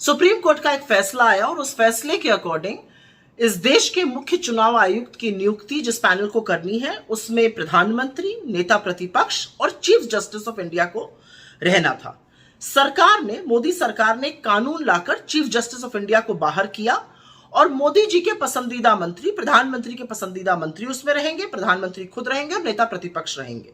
Supreme court का एक फैसला आया और उस फैसले के अकॉर्डिंग इस देश के मुख्य चुनाव आयुक्त की नियुक्ति जिस पैनल को करनी है उसमें प्रधानमंत्री, नेता प्रतिपक्ष और चीफ जस्टिस ऑफ इंडिया को रहना था। सरकार ने, मोदी सरकार ने कानून लाकर चीफ जस्टिस ऑफ इंडिया को बाहर किया और मोदी जी के पसंदीदा मंत्री, प्रधानमंत्री के पसंदीदा मंत्री उसमें रहेंगे, प्रधानमंत्री खुद रहेंगे और नेता प्रतिपक्ष रहेंगे।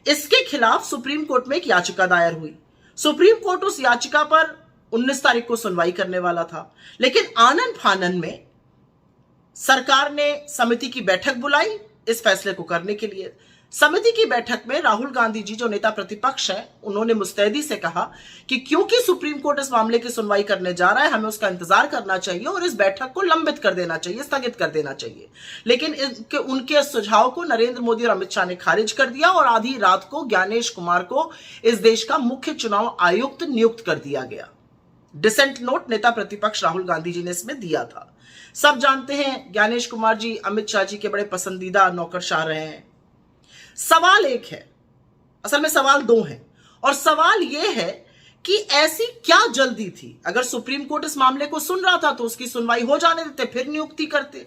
इसके खिलाफ सुप्रीम कोर्ट में एक याचिका दायर हुई। सुप्रीम कोर्ट उस याचिका पर 19 तारीख को सुनवाई करने वाला था, लेकिन आनन फानन में सरकार ने समिति की बैठक बुलाई इस फैसले को करने के लिए। समिति की बैठक में राहुल गांधी जी जो नेता प्रतिपक्ष हैं, उन्होंने मुस्तैदी से कहा कि क्योंकि सुप्रीम कोर्ट इस मामले की सुनवाई करने जा रहा है, हमें उसका इंतजार करना चाहिए और इस बैठक को लंबित कर देना चाहिए, स्थगित कर देना चाहिए। लेकिन उनके सुझाव को नरेंद्र मोदी और अमित शाह ने खारिज कर दिया और आधी रात को ज्ञानेश कुमार को इस देश का मुख्य चुनाव आयुक्त नियुक्त कर दिया गया। डिसेंट नोट नेता प्रतिपक्ष राहुल गांधी जी ने इसमें दिया था। सब जानते हैं ज्ञानेश कुमार जी अमित शाह जी के बड़े पसंदीदा नौकरशाह रहे हैं। सवाल एक है, असल में सवाल दो हैं, और सवाल यह है कि ऐसी क्या जल्दी थी? अगर सुप्रीम कोर्ट इस मामले को सुन रहा था तो उसकी सुनवाई हो जाने देते, फिर नियुक्ति करते।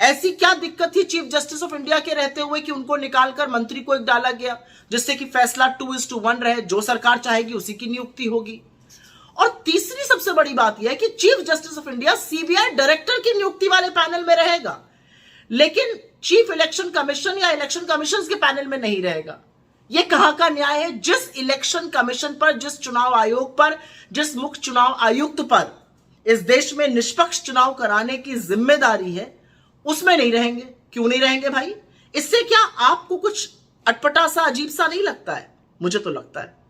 ऐसी क्या दिक्कत थी चीफ जस्टिस ऑफ इंडिया के रहते हुए कि उनको निकालकर मंत्री को एक डाला गया, जिससे कि फैसला 2:1 रहे, जो सरकार चाहेगी उसी की नियुक्ति होगी। और तीसरी सबसे बड़ी बात यह है कि chief justice of India CBI director की नियुक्ति वाले पैनल में रहेगा, लेकिन चीफ इलेक्शन कमीशन या इलेक्शन कमीशन के पैनल में नहीं रहेगा। यह कहां का न्याय है? जिस इलेक्शन कमीशन पर, जिस चुनाव आयोग पर, जिस मुख्य चुनाव आयुक्त पर इस देश में निष्पक्ष चुनाव कराने की जिम्मेदारी है, उसमें नहीं रहेंगे। क्यों नहीं रहेंगे भाई? इससे क्या आपको कुछ अटपटा सा, अजीब सा नहीं लगता है? मुझे तो लगता है।